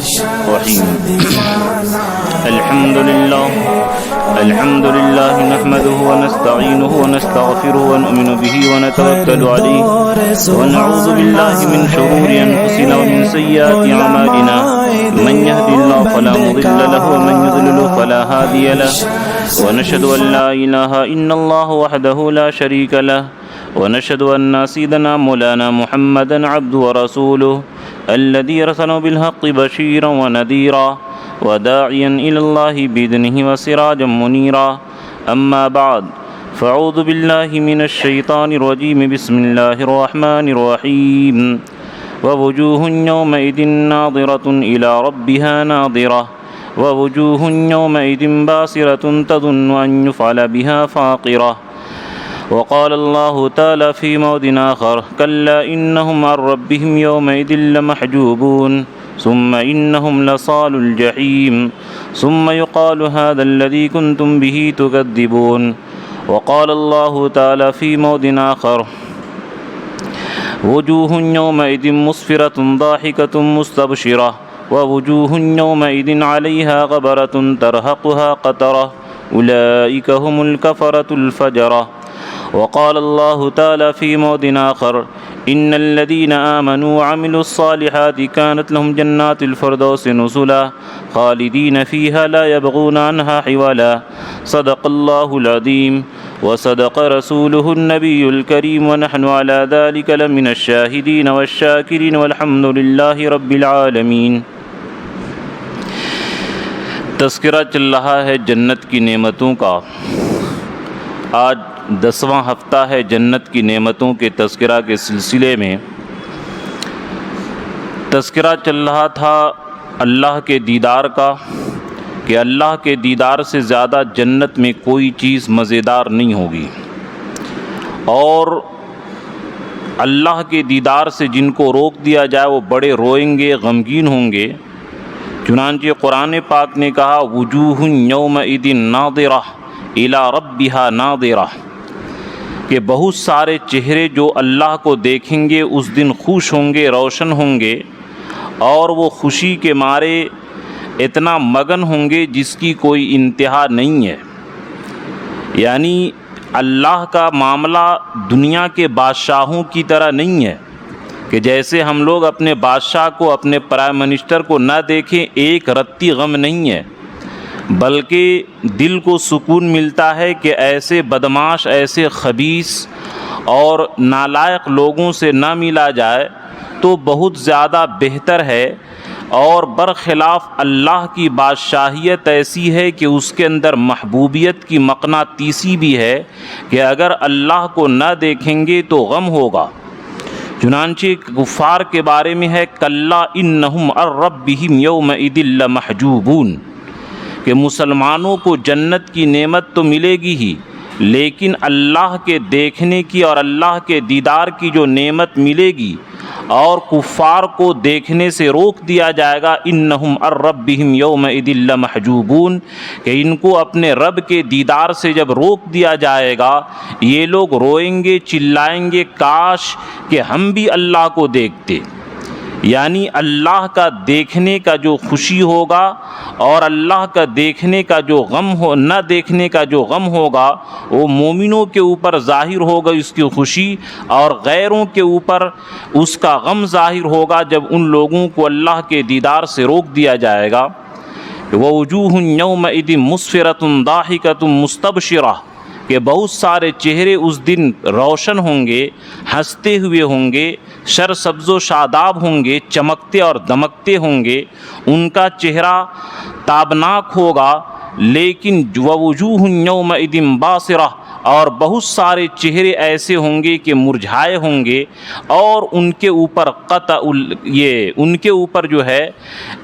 الرحيم. الحمد لله نحمده ونستعينه ونستغفره ونؤمن به ونتوكل عليه ونعوذ بالله من شرور أنفسنا ومن سيئات أعمالنا من يهد الله فلا مضل له ومن يضلل فلا هادي له ونشهد أن لا إله إلا الله وحده لا شريك له ونشهد أن سيدنا مولانا محمدا عبده ورسوله الذي أرسله بالحق بشيرا ونذيرا وداعيا إلى الله بإذنه وسراجا منيرا. أما بعد فأعوذ بالله من الشيطان الرجيم. بسم الله الرحمن الرحيم. ووجوه يومئذ ناظرة إلى ربها ناظرة ووجوه يومئذ باسرة تظن أن يفعل بها فاقرة. وقال الله تعالى في موضع آخر: كلا إنهم عن ربهم يومئذ لمحجوبون ثم إنهم لصالو الجحيم ثم يقال هذا الذي كنتم به تكذبون. وقال الله تعالى في موضع آخر: وجوه يومئذ مسفرة ضاحكة مستبشرة ووجوه يومئذ عليها غبرة ترهقها قترة أولئك هم الكفرة الفجرة. وقال الله تعالى في موضع آخر: إن الذين آمنوا وعملوا الصالحات كانت لهم جنات الفردوس نزلا خالدين فيها لا يبغون عنها حولا. صدق الله العظيم وصدق رسوله النبي الكريم ونحن على ذلك لمن الشاهدين والشاكرين والحمد لله رب العالمين. تذکرہ چل رہا ہے جنت کی نعمتوں کا. آج 10واں ہفتہ ہے جنت کی نعمتوں کے تذکرہ کے سلسلے میں. تذکرہ چل رہا تھا اللہ کے دیدار کا کہ اللہ کے دیدار سے زیادہ جنت میں کوئی چیز مزیدار نہیں ہوگی، اور اللہ کے دیدار سے جن کو روک دیا جائے وہ بڑے روئیں گے، غمگین ہوں گے. چنانچہ قرآن پاک نے کہا: وجوہ یومئذ ناظرہ الی ربہا ناظرہ، کہ بہت سارے چہرے جو اللہ کو دیکھیں گے اس دن خوش ہوں گے، روشن ہوں گے، اور وہ خوشی کے مارے اتنا مگن ہوں گے جس کی کوئی انتہا نہیں ہے. یعنی اللہ کا معاملہ دنیا کے بادشاہوں کی طرح نہیں ہے کہ جیسے ہم لوگ اپنے بادشاہ کو، اپنے پرائم منسٹر کو نہ دیکھیں ایک رتی غم نہیں ہے، بلکہ دل کو سکون ملتا ہے کہ ایسے بدماش، ایسے خبیث اور نالائق لوگوں سے نہ ملا جائے تو بہت زیادہ بہتر ہے. اور برخلاف اللہ کی بادشاہیت ایسی ہے کہ اس کے اندر محبوبیت کی مقناطیسی بھی ہے کہ اگر اللہ کو نہ دیکھیں گے تو غم ہوگا. چنانچہ کفار کے بارے میں ہے: کلا انہم عن ربہم یومئذ لمحجوبون، کہ مسلمانوں کو جنت کی نعمت تو ملے گی ہی، لیکن اللہ کے دیکھنے کی اور اللہ کے دیدار کی جو نعمت ملے گی اور کفار کو دیکھنے سے روک دیا جائے گا. انہم عن ربہم یومئذ لمحجوبون، کہ ان کو اپنے رب کے دیدار سے جب روک دیا جائے گا یہ لوگ روئیں گے، چلائیں گے: کاش کہ ہم بھی اللہ کو دیکھتے. یعنی اللہ کا دیکھنے کا جو خوشی ہوگا اور اللہ کا دیکھنے کا جو غم ہو، نہ دیکھنے کا جو غم ہوگا وہ مومنوں کے اوپر ظاہر ہوگا اس کی خوشی، اور غیروں کے اوپر اس کا غم ظاہر ہوگا جب ان لوگوں کو اللہ کے دیدار سے روک دیا جائے گا. ووجوہ یومئذ مسفرۃ ضاحکۃ مستبشرہ، کہ بہت سارے چہرے اس دن روشن ہوں گے، ہنستے ہوئے ہوں گے، سرسبز و شاداب ہوں گے، چمکتے اور دمکتے ہوں گے، ان کا چہرہ تابناک ہوگا. لیکن ووجوہ یومئذ باسرہ، اور بہت سارے چہرے ایسے ہوں گے کہ مرجھائے ہوں گے، اور ان کے اوپر ان کے اوپر جو ہے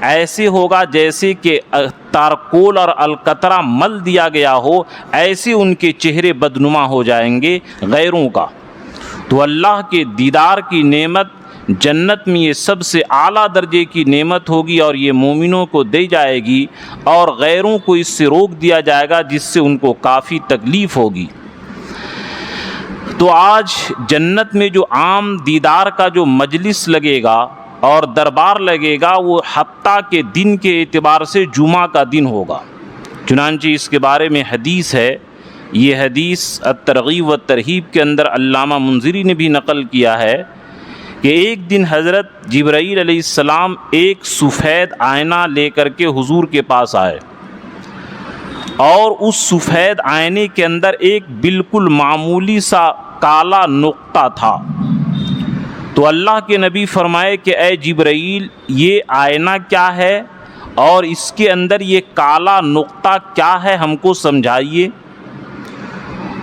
ایسے ہوگا جیسے کہ تارکول اور القطرہ مل دیا گیا ہو، ایسے ان کے چہرے بدنما ہو جائیں گے غیروں کا. تو اللہ کے دیدار کی نعمت جنت میں یہ سب سے اعلیٰ درجے کی نعمت ہوگی، اور یہ مومنوں کو دی جائے گی اور غیروں کو اس سے روک دیا جائے گا جس سے ان کو کافی تکلیف ہوگی. تو آج جنت میں جو عام دیدار کا جو مجلس لگے گا اور دربار لگے گا وہ ہفتہ کے دن کے اعتبار سے جمعہ کا دن ہوگا۔ چنانچہ اس کے بارے میں حدیث ہے، یہ حدیث الترغیب و ترہیب کے اندر علامہ منذری نے بھی نقل کیا ہے کہ ایک دن حضرت جبرائیل علیہ السلام ایک سفید آئینہ لے کر کے حضور کے پاس آئے، اور اس سفید آئینے کے اندر ایک بالکل معمولی سا کالا نقطہ تھا۔ تو اللہ کے نبی فرمائے کہ اے جبرائیل، یہ آئینہ کیا ہے اور اس کے اندر یہ کالا نقطہ کیا ہے، ہم کو سمجھائیے۔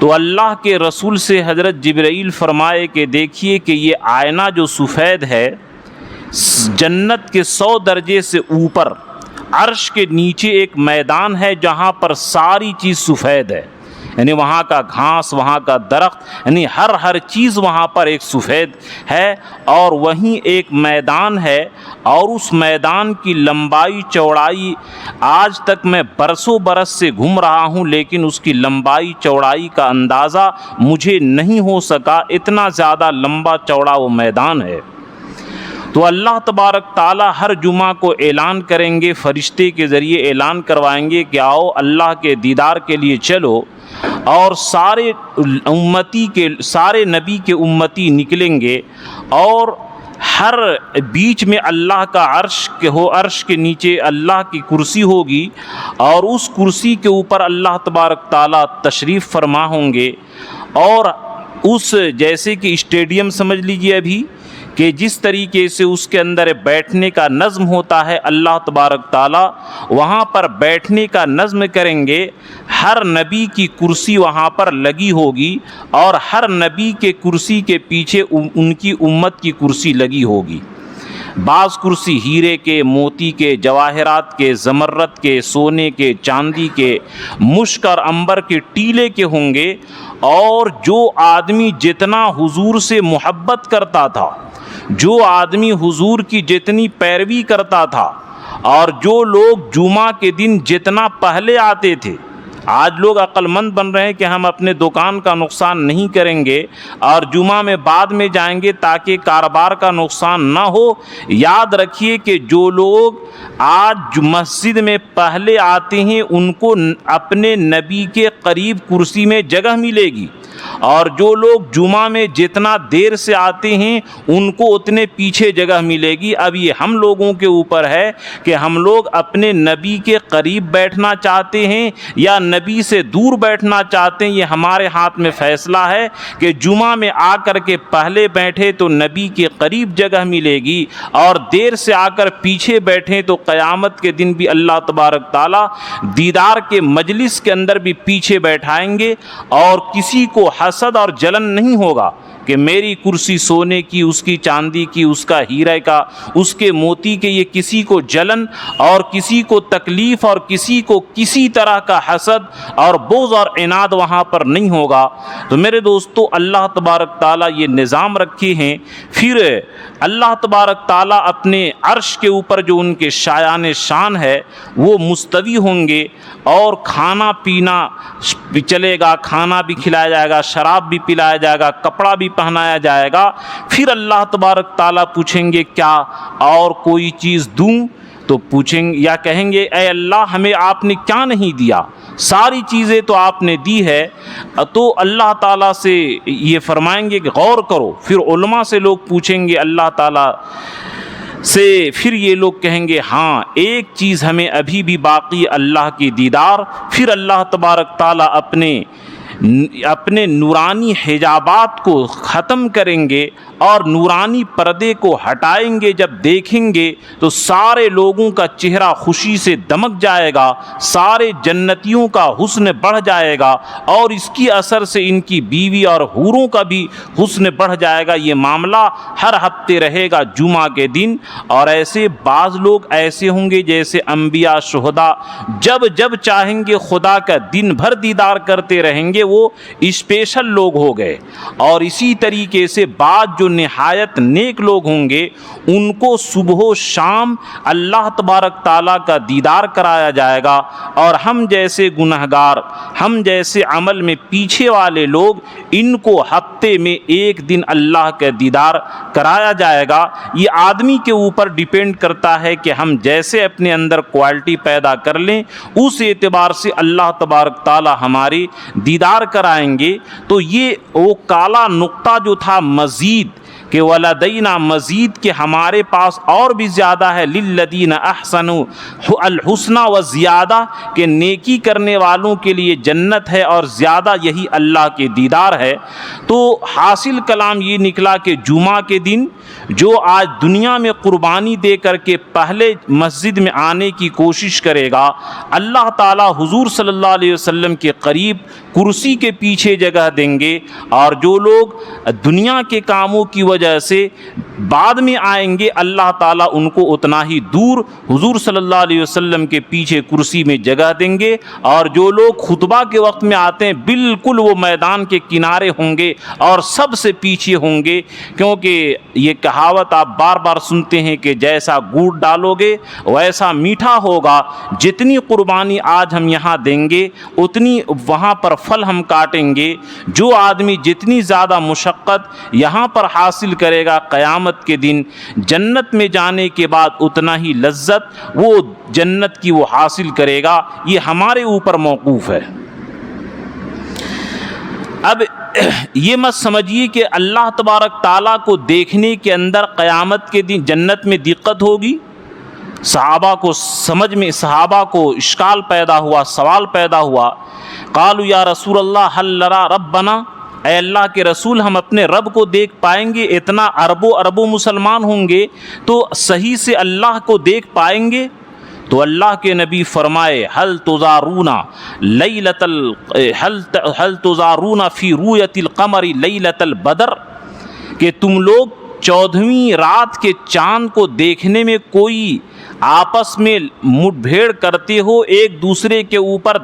تو اللہ کے رسول سے حضرت جبرائیل فرمائے کہ دیکھیے کہ یہ آئینہ جو سفید ہے، جنت کے 100 درجے سے اوپر عرش کے نیچے ایک میدان ہے جہاں پر ساری چیز سفید ہے، یعنی وہاں کا گھاس، وہاں کا درخت، یعنی ہر چیز وہاں پر ایک سفید ہے، اور وہیں ایک میدان ہے، اور اس میدان کی لمبائی چوڑائی آج تک میں برسوں برس سے گھوم رہا ہوں لیکن اس کی لمبائی چوڑائی کا اندازہ مجھے نہیں ہو سکا، اتنا زیادہ لمبا چوڑا وہ میدان ہے۔ تو اللہ تبارک تعالیٰ ہر جمعہ کو اعلان کریں گے، فرشتے کے ذریعے اعلان کروائیں گے کہ آؤ اللہ کے دیدار کے لیے چلو، اور سارے نبی کے امتی نکلیں گے، اور ہر بیچ میں اللہ کا عرش کے نیچے اللہ کی کرسی ہوگی، اور اس کرسی کے اوپر اللہ تبارک تعالیٰ تشریف فرما ہوں گے، اور اس جیسے کہ اسٹیڈیم سمجھ لیجئے ابھی کہ جس طریقے سے اس کے اندر بیٹھنے کا نظم ہوتا ہے، اللہ تبارک تعالیٰ وہاں پر بیٹھنے کا نظم کریں گے۔ ہر نبی کی کرسی وہاں پر لگی ہوگی، اور ہر نبی کے کرسی کے پیچھے ان کی امت کی کرسی لگی ہوگی۔ بعض کرسی ہیرے کے، موتی کے، جواہرات کے، زمرد کے، سونے کے، چاندی کے، مشک اور عنبر کے ٹیلے کے ہوں گے، اور جو آدمی جتنا حضور سے محبت کرتا تھا، جو آدمی حضور کی جتنی پیروی کرتا تھا، اور جو لوگ جمعہ کے دن جتنا پہلے آتے تھے، آج لوگ عقل مند بن رہے ہیں کہ ہم اپنے دکان کا نقصان نہیں کریں گے اور جمعہ میں بعد میں جائیں گے تاکہ کاروبار کا نقصان نہ ہو۔ یاد رکھیے کہ جو لوگ آج مسجد میں پہلے آتے ہیں ان کو اپنے نبی کے قریب کرسی میں جگہ ملے گی، اور جو لوگ جمعہ میں جتنا دیر سے آتے ہیں ان کو اتنے پیچھے جگہ ملے گی۔ اب یہ ہم لوگوں کے اوپر ہے کہ ہم لوگ اپنے نبی کے قریب بیٹھنا چاہتے ہیں یا نبی سے دور بیٹھنا چاہتے ہیں۔ یہ ہمارے ہاتھ میں فیصلہ ہے کہ جمعہ میں آ کر کے پہلے بیٹھے تو نبی کے قریب جگہ ملے گی، اور دیر سے آ کر پیچھے بیٹھیں تو قیامت کے دن بھی اللہ تبارک تعالیٰ دیدار کے مجلس کے اندر بھی پیچھے بیٹھائیں گے، اور کسی کو حسد اور جلن نہیں ہوگا کہ میری کرسی سونے کی، اس کی چاندی کی، اس کا ہیرے کا، اس کے موتی کے، یہ کسی کو جلن اور کسی کو تکلیف اور کسی کو کسی طرح کا حسد اور بغض اور عناد وہاں پر نہیں ہوگا۔ تو میرے دوستو، اللہ تبارک تعالیٰ یہ نظام رکھے ہیں۔ پھر اللہ تبارک تعالیٰ اپنے عرش کے اوپر جو ان کے شایان شان ہے وہ مستوی ہوں گے، اور کھانا پینا بھی چلے گا، کھانا بھی کھلایا جائے گا، شراب بھی پلایا جائے گا، کپڑا بھی پہنایا جائے گا۔ پھر اللہ تبارک تعالیٰ پوچھیں گے کیا اور کوئی چیز دوں؟ تو پوچھیں گے یا کہیں گے اے اللہ ہمیں آپ نے کیا نہیں دیا، ساری چیزیں تو آپ نے دی ہے۔ تو اللہ تعالیٰ سے یہ فرمائیں گے کہ غور کرو۔ پھر علماء سے لوگ پوچھیں گے اللہ تعالیٰ سے، پھر یہ لوگ کہیں گے ہاں ایک چیز ہمیں ابھی بھی باقی، اللہ کی دیدار۔ پھر اللہ تبارک تعالیٰ اپنے نورانی حجابات کو ختم کریں گے اور نورانی پردے کو ہٹائیں گے۔ جب دیکھیں گے تو سارے لوگوں کا چہرہ خوشی سے دمک جائے گا، سارے جنتیوں کا حسن بڑھ جائے گا، اور اس کی اثر سے ان کی بیوی اور حوروں کا بھی حسن بڑھ جائے گا۔ یہ معاملہ ہر ہفتے رہے گا جمعہ کے دن، اور ایسے بعض لوگ ایسے ہوں گے جیسے انبیاء، شہداء، جب چاہیں گے خدا کا دن بھر دیدار کرتے رہیں گے، وہ اسپیشل لوگ ہو گئے۔ اور اسی طریقے سے بعض جو جو نہایت نیک لوگ ہوں گے ان کو صبح و شام اللہ تبارک تعالیٰ کا دیدار کرایا جائے گا، اور ہم جیسے گنہگار، ہم جیسے عمل میں پیچھے والے لوگ، ان کو ہفتے میں ایک دن اللہ کا دیدار کرایا جائے گا۔ یہ آدمی کے اوپر ڈیپینڈ کرتا ہے کہ ہم جیسے اپنے اندر کوالٹی پیدا کر لیں، اس اعتبار سے اللہ تبارک تعالی ہماری دیدار کرائیں گے۔ تو یہ وہ کالا نقطہ جو تھا مزید کہ ولدینا مزید، کہ ہمارے پاس اور بھی زیادہ ہے، للذین احسنوا الحسنى وزیادہ، کہ نیکی کرنے والوں کے لیے جنت ہے اور زیادہ، یہی اللہ کے دیدار ہے۔ تو حاصل کلام یہ نکلا کہ جمعہ کے دن جو آج دنیا میں قربانی دے کر کے پہلے مسجد میں آنے کی کوشش کرے گا، اللہ تعالیٰ حضور صلی اللہ علیہ وسلم کے قریب کرسی کے پیچھے جگہ دیں گے، اور جو لوگ دنیا کے کاموں کی وجہ سے بعد میں آئیں گے، اللہ تعالیٰ ان کو اتنا ہی دور حضور صلی اللہ علیہ وسلم کے پیچھے کرسی میں جگہ دیں گے، اور جو لوگ خطبہ کے وقت میں آتے ہیں بالکل وہ میدان کے کنارے ہوں گے اور سب سے پیچھے ہوں گے، کیونکہ یہ کہاوت آپ بار بار سنتے ہیں کہ جیسا گڑ ڈالو گے ویسا میٹھا ہوگا۔ جتنی قربانی آج ہم یہاں دیں گے اتنی وہاں پر پھل ہم کاٹیں گے۔ جو آدمی جتنی زیادہ مشقت یہاں پر حاصل کرے گا، قیامت کے دن جنت میں جانے کے بعد اتنا ہی لذت وہ جنت کی وہ حاصل کرے گا۔ یہ ہمارے اوپر موقوف ہے۔ اب یہ مت سمجھیے کہ اللہ تبارک تعالیٰ کو دیکھنے کے اندر قیامت کے دن جنت میں دقت ہوگی۔ صحابہ کو اشکال پیدا ہوا، سوال پیدا ہوا، قالوا یا رسول اللہ هل نرى ربنا، اے اللہ کے رسول ہم اپنے رب کو دیکھ پائیں گے؟ اتنا اربوں مسلمان ہوں گے تو صحیح سے اللہ کو دیکھ پائیں گے؟ تو اللہ کے نبی فرمائے هل تزارون فی رؤیت القمر لیلۃ البدر، کہ تم لوگ 14ویں رات کے چاند کو دیکھنے میں کوئی آپس میں مٹ بھیڑ کرتے ہو، ایک دوسرے کے اوپر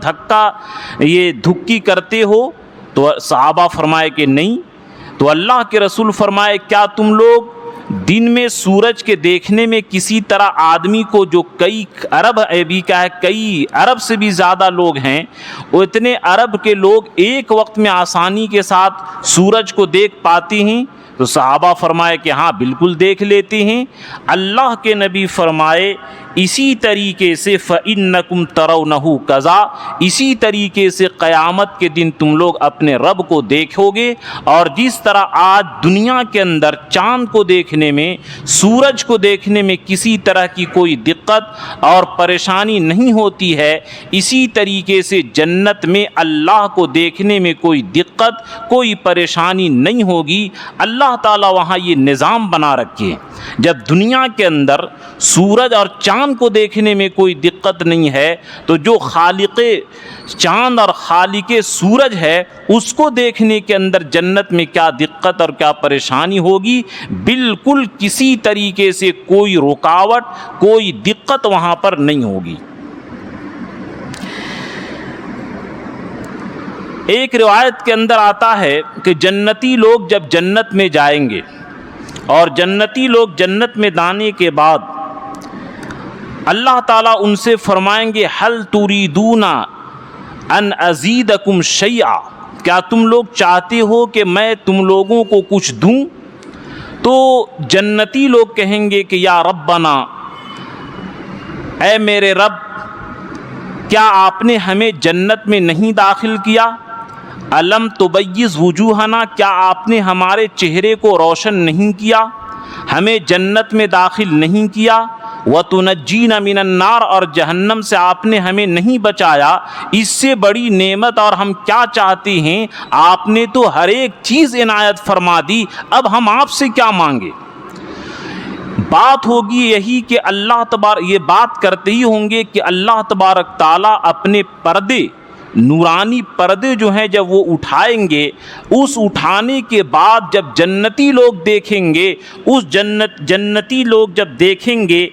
دھکی کرتے ہو؟ تو صحابہ فرمائے کہ نہیں۔ تو اللہ کے رسول فرمائے کیا تم لوگ دن میں سورج کے دیکھنے میں کسی طرح آدمی کو، جو کئی ارب سے بھی زیادہ لوگ ہیں، اتنے ارب کے لوگ ایک وقت میں آسانی کے ساتھ سورج کو دیکھ پاتے ہیں؟ تو صحابہ فرمائے کہ ہاں بالکل دیکھ لیتے ہیں۔ اللہ کے نبی فرمائے اسی طریقے سے فَإِنَّكُمْ تَرَوْنَهُ كَذَا، اسی طریقے سے قیامت کے دن تم لوگ اپنے رب کو دیکھو گے۔ اور جس طرح آج دنیا کے اندر چاند کو دیکھنے میں، سورج کو دیکھنے میں کسی طرح کی کوئی دقت اور پریشانی نہیں ہوتی ہے، اسی طریقے سے جنت میں اللہ کو دیکھنے میں کوئی دقت، کوئی پریشانی نہیں ہوگی۔ اللہ تعالیٰ وہاں یہ نظام بنا رکھے، جب دنیا کے اندر سورج اور چاند کو دیکھنے میں کوئی دقت نہیں ہے، تو جو خالق چاند اور خالق سورج ہے اس کو دیکھنے کے اندر جنت میں کیا دقت اور کیا پریشانی ہوگی؟ بالکل کسی طریقے سے کوئی رکاوٹ، کوئی دقت وہاں پر نہیں ہوگی۔ ایک روایت کے اندر آتا ہے کہ جنتی لوگ جب جنت میں جائیں گے، اور جنتی لوگ جنت میں جانے کے بعد اللہ تعالیٰ ان سے فرمائیں گے هل تريدون ان ازیدکم شیئا، کیا تم لوگ چاہتے ہو کہ میں تم لوگوں کو کچھ دوں؟ تو جنتی لوگ کہیں گے کہ یا ربنا، اے میرے رب، کیا آپ نے ہمیں جنت میں نہیں داخل کیا؟ الم تبیض وجوہنا، کیا آپ نے ہمارے چہرے کو روشن نہیں کیا؟ ہمیں جنت میں داخل نہیں کیا؟ وَتُنَجِّينَ مِنَ النَّارِ، اور جہنم سے آپ نے ہمیں نہیں بچایا۔ اس سے بڑی نعمت اور ہم کیا چاہتے ہیں؟ آپ نے تو ہر ایک چیز عنایت فرما دی، اب ہم آپ سے کیا مانگے؟ بات ہوگی یہی کہ اللہ تبارک، یہ بات کرتے ہی ہوں گے کہ اللہ تبارک تعالیٰ اپنے پردے، نورانی پردے جو ہیں جب وہ اٹھائیں گے، اس اٹھانے کے بعد جب جنتی لوگ دیکھیں گے، اس جنتی لوگ جب دیکھیں گے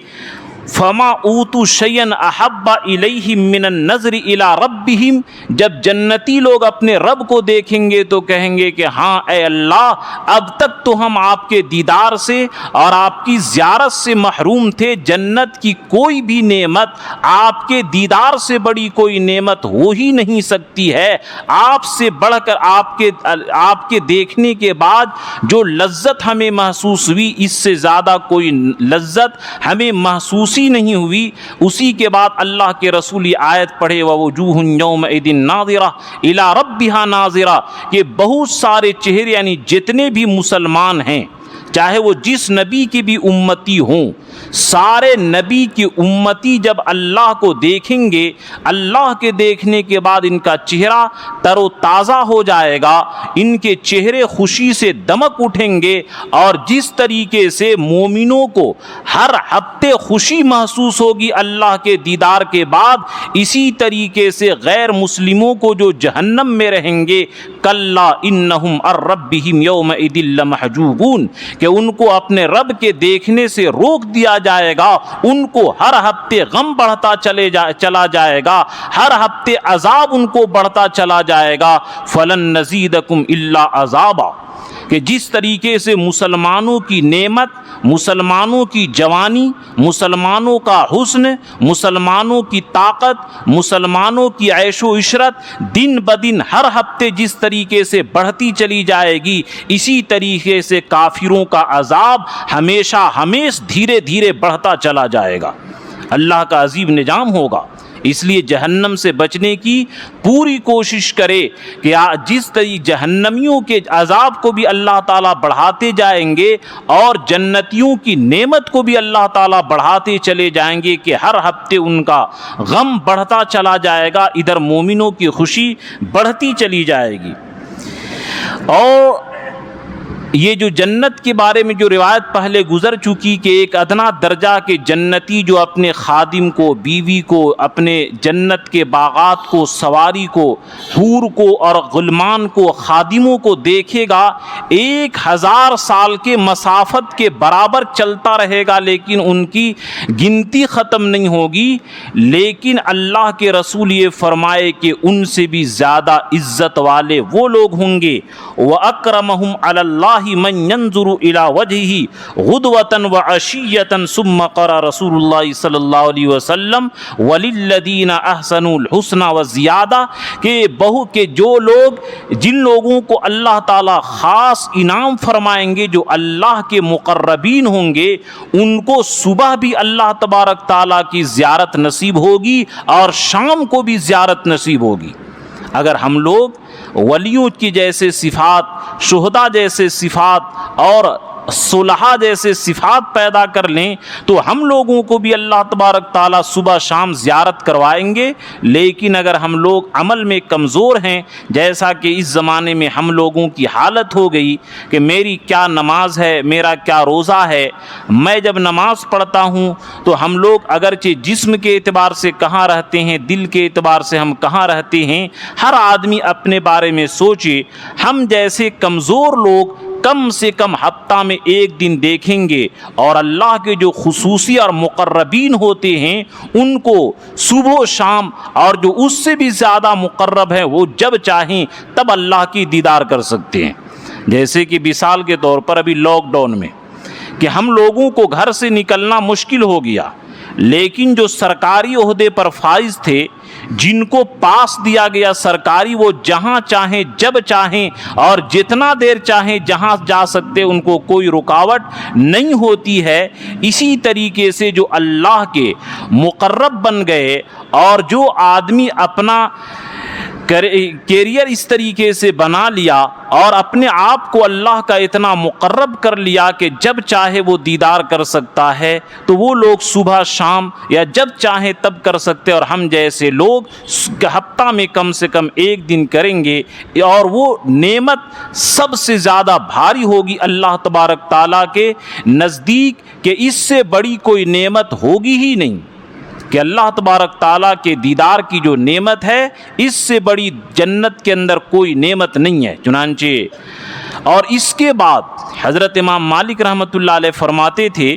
فما اوتوا شیئا احب الیہم من النظر الی ربہم، جب جنتی لوگ اپنے رب کو دیکھیں گے تو کہیں گے کہ ہاں اے اللہ، اب تک تو ہم آپ کے دیدار سے اور آپ کی زیارت سے محروم تھے، جنت کی کوئی بھی نعمت آپ کے دیدار سے بڑی کوئی نعمت ہو ہی نہیں سکتی ہے، آپ سے بڑھ کر آپ کے دیکھنے کے بعد جو لذت ہمیں محسوس ہوئی، اس سے زیادہ کوئی لذت ہمیں محسوس ہی نہیں ہوئی۔ اسی کے بعد اللہ کے رسول یہ آیت پڑھے وَوُجُوهٌ يَوْمَئِذٍ نَاظِرَةٌ إِلَىٰ رَبِّهَا نَاظِرَةٌ، کہ بہت سارے چہرے یعنی جتنے بھی مسلمان ہیں، چاہے وہ جس نبی کی بھی امتی ہوں، سارے نبی کی امتی جب اللہ کو دیکھیں گے، اللہ کے دیکھنے کے بعد ان کا چہرہ تر و تازہ ہو جائے گا، ان کے چہرے خوشی سے دمک اٹھیں گے، اور جس طریقے سے مومنوں کو ہر ہفتے خوشی محسوس ہوگی اللہ کے دیدار کے بعد، اسی طریقے سے غیر مسلموں کو جو جہنم میں رہیں گے، کلا انہم عن ربہم یومئذ لمحجوبون، کہ ان کو اپنے رب کے دیکھنے سے روک دیا جائے گا، ان کو ہر ہفتے غم بڑھتا چلا جائے گا، ہر ہفتے عذاب ان کو بڑھتا چلا جائے گا، فلن نزیدکم الا عذابا، کہ جس طریقے سے مسلمانوں کی نعمت، مسلمانوں کی جوانی، مسلمانوں کا حسن، مسلمانوں کی طاقت، مسلمانوں کی عیش و عشرت دن بدن ہر ہفتے جس طریقے سے بڑھتی چلی جائے گی، اسی طریقے سے کافروں کا عذاب ہمیشہ دھیرے دھیرے بڑھتا چلا جائے گا۔ اللہ کا عظیم نظام ہوگا، اس لیے جہنم سے بچنے کی پوری کوشش کرے کہ جس طریقے جہنمیوں کے عذاب کو بھی اللہ تعالیٰ بڑھاتے جائیں گے، اور جنتیوں کی نعمت کو بھی اللہ تعالیٰ بڑھاتے چلے جائیں گے، کہ ہر ہفتے ان کا غم بڑھتا چلا جائے گا، ادھر مومنوں کی خوشی بڑھتی چلی جائے گی۔ اور یہ جو جنت کے بارے میں جو روایت پہلے گزر چکی کہ ایک ادنا درجہ کے جنتی جو اپنے خادم کو، بیوی کو، اپنے جنت کے باغات کو، سواری کو، حور کو اور غلمان کو، خادموں کو دیکھے گا، 1000 سال کے مسافت کے برابر چلتا رہے گا، لیکن ان کی گنتی ختم نہیں ہوگی۔ لیکن اللہ کے رسول یہ فرمائے کہ ان سے بھی زیادہ عزت والے وہ لوگ ہوں گے، وَأَكْرَمَهُمْ عَلَى اللَّهِ من ينظر الى وجهه غدوة وعشية ثم قرأ رسول اللہ صلی اللہ علیہ وسلم وللذین احسنوا الحسنى وزیادہ، کہ جو لوگ، جن لوگوں کو اللہ تعالی خاص انعام فرمائیں گے، جو اللہ کے مقربین ہوں گے، ان کو صبح بھی اللہ تبارک تعالیٰ کی زیارت نصیب ہوگی اور شام کو بھی زیارت نصیب ہوگی۔ اگر ہم لوگ ولیوں کی جیسے صفات، شہداء جیسے صفات اور صلحاء جیسے صفات پیدا کر لیں تو ہم لوگوں کو بھی اللہ تبارک تعالیٰ صبح شام زیارت کروائیں گے۔ لیکن اگر ہم لوگ عمل میں کمزور ہیں، جیسا کہ اس زمانے میں ہم لوگوں کی حالت ہو گئی کہ میری کیا نماز ہے، میرا کیا روزہ ہے، میں جب نماز پڑھتا ہوں تو ہم لوگ اگرچہ جسم کے اعتبار سے کہاں رہتے ہیں، دل کے اعتبار سے ہم کہاں رہتے ہیں، ہر آدمی اپنے بارے میں سوچے۔ ہم جیسے کمزور لوگ کم سے کم ہفتہ میں ایک دن دیکھیں گے، اور اللہ کے جو خصوصی اور مقربین ہوتے ہیں ان کو صبح و شام، اور جو اس سے بھی زیادہ مقرب ہیں وہ جب چاہیں تب اللہ کی دیدار کر سکتے ہیں۔ جیسے کہ مثال کے طور پر ابھی لاک ڈاؤن میں کہ ہم لوگوں کو گھر سے نکلنا مشکل ہو گیا، لیکن جو سرکاری عہدے پر فائز تھے، جن کو پاس دیا گیا سرکاری، وہ جہاں چاہیں جب چاہیں اور جتنا دیر چاہیں جہاں جا سکتے، ان کو کوئی رکاوٹ نہیں ہوتی ہے۔ اسی طریقے سے جو اللہ کے مقرب بن گئے اور جو آدمی اپنا کیریئر اس طریقے سے بنا لیا اور اپنے آپ کو اللہ کا اتنا مقرب کر لیا کہ جب چاہے وہ دیدار کر سکتا ہے، تو وہ لوگ صبح شام یا جب چاہیں تب کر سکتے، اور ہم جیسے لوگ ہفتہ میں کم سے کم ایک دن کریں گے، اور وہ نعمت سب سے زیادہ بھاری ہوگی اللہ تبارک تعالیٰ کے نزدیک، کہ اس سے بڑی کوئی نعمت ہوگی ہی نہیں، کہ اللہ تبارک تعالیٰ کے دیدار کی جو نعمت ہے، اس سے بڑی جنت کے اندر کوئی نعمت نہیں ہے۔ چنانچہ اور اس کے بعد حضرت امام مالک رحمۃ اللہ علیہ فرماتے تھے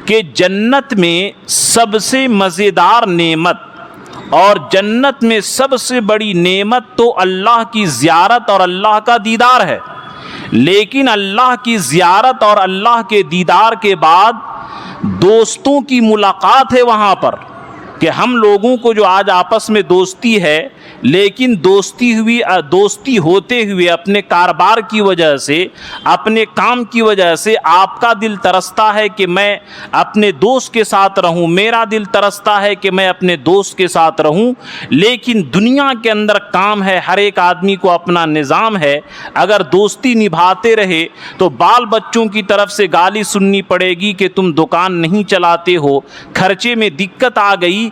کہ جنت میں سب سے مزیدار نعمت اور جنت میں سب سے بڑی نعمت تو اللہ کی زیارت اور اللہ کا دیدار ہے، لیکن اللہ کی زیارت اور اللہ کے دیدار کے بعد دوستوں کی ملاقات ہے وہاں پر، کہ ہم لوگوں کو جو آج آپس میں دوستی ہے، لیکن دوستی ہوتے ہوئے اپنے کاروبار کی وجہ سے، اپنے کام کی وجہ سے آپ کا دل ترستا ہے کہ میں اپنے دوست کے ساتھ رہوں، میرا دل ترستا ہے کہ میں اپنے دوست کے ساتھ رہوں، لیکن دنیا کے اندر کام ہے، ہر ایک آدمی کو اپنا نظام ہے، اگر دوستی نبھاتے رہے تو بال بچوں کی طرف سے گالی سننی پڑے گی کہ تم دکان نہیں چلاتے ہو، خرچے میں دقت آ گئی،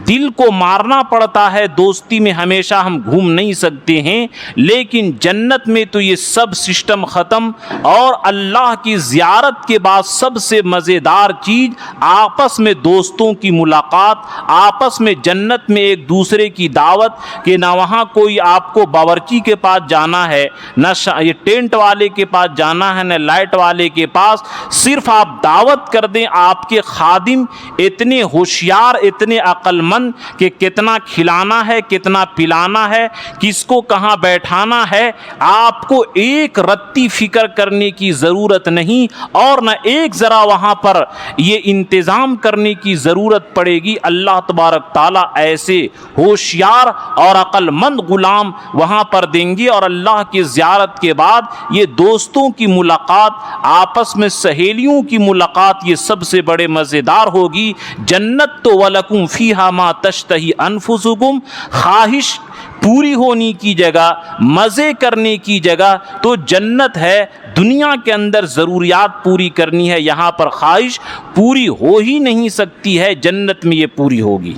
دل کو مارنا پڑتا ہے، دوستی میں ہمیشہ ہم گھوم نہیں سکتے ہیں، لیکن جنت میں تو یہ سب سسٹم ختم، اور اللہ کی زیارت کے بعد سب سے مزیدار چیز آپس میں دوستوں کی ملاقات، آپس میں جنت میں ایک دوسرے کی دعوت، کہ نہ وہاں کوئی آپ کو باورچی کے پاس جانا ہے، نہ یہ ٹینٹ والے کے پاس جانا ہے، نہ لائٹ والے کے پاس، صرف آپ دعوت کر دیں، آپ کے خادم اتنے ہوشیار، اتنے عقل مند کہ کتنا کھلانا ہے، کتنا پلانا ہے، کس کو کہاں بیٹھانا ہے، آپ کو ایک رتی فکر کرنے کی ضرورت نہیں، اور نہ ایک ذرا وہاں پر یہ انتظام کرنے کی ضرورت پڑے گی۔ اللہ تبارک تعالیٰ ایسے ہوشیار اور عقل مند غلام وہاں پر دیں گے، اور اللہ کی زیارت کے بعد یہ دوستوں کی ملاقات، آپس میں سہیلیوں کی ملاقات، یہ سب سے بڑے مزیدار ہوگی۔ جنت تو وَلَكُمْ فِيهَا مَا تَشْتَهِي أَنفُسُكُمْ، خواہش پوری ہونی کی جگہ، مزے کرنے کی جگہ تو جنت ہے۔ دنیا کے اندر ضروریات پوری کرنی ہے، یہاں پر خواہش پوری ہو ہی نہیں سکتی ہے، جنت میں یہ پوری ہوگی۔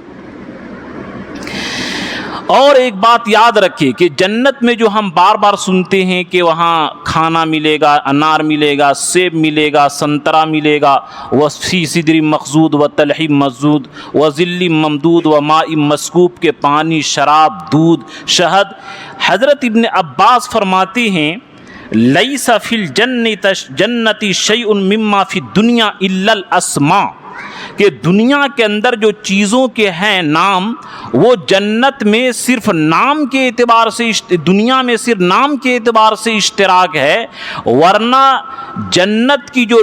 اور ایک بات یاد رکھے کہ جنت میں جو ہم بار بار سنتے ہیں کہ وہاں کھانا ملے گا، انار ملے گا، سیب ملے گا، سنترا ملے گا، وفی صدر مخضود و طلح مزود و ذل ممدود و ماء مسکوب، کے پانی، شراب، دودھ، شہد۔ حضرت ابن عباس فرماتے ہیں لیس فی الجنت شیء مما فی الدنیا الا الاسماء، کہ دنیا کے اندر جو چیزوں کے ہیں نام، وہ جنت میں صرف نام کے اعتبار سے، دنیا میں صرف نام کے اعتبار سے اشتراک ہے، ورنہ جنت کی جو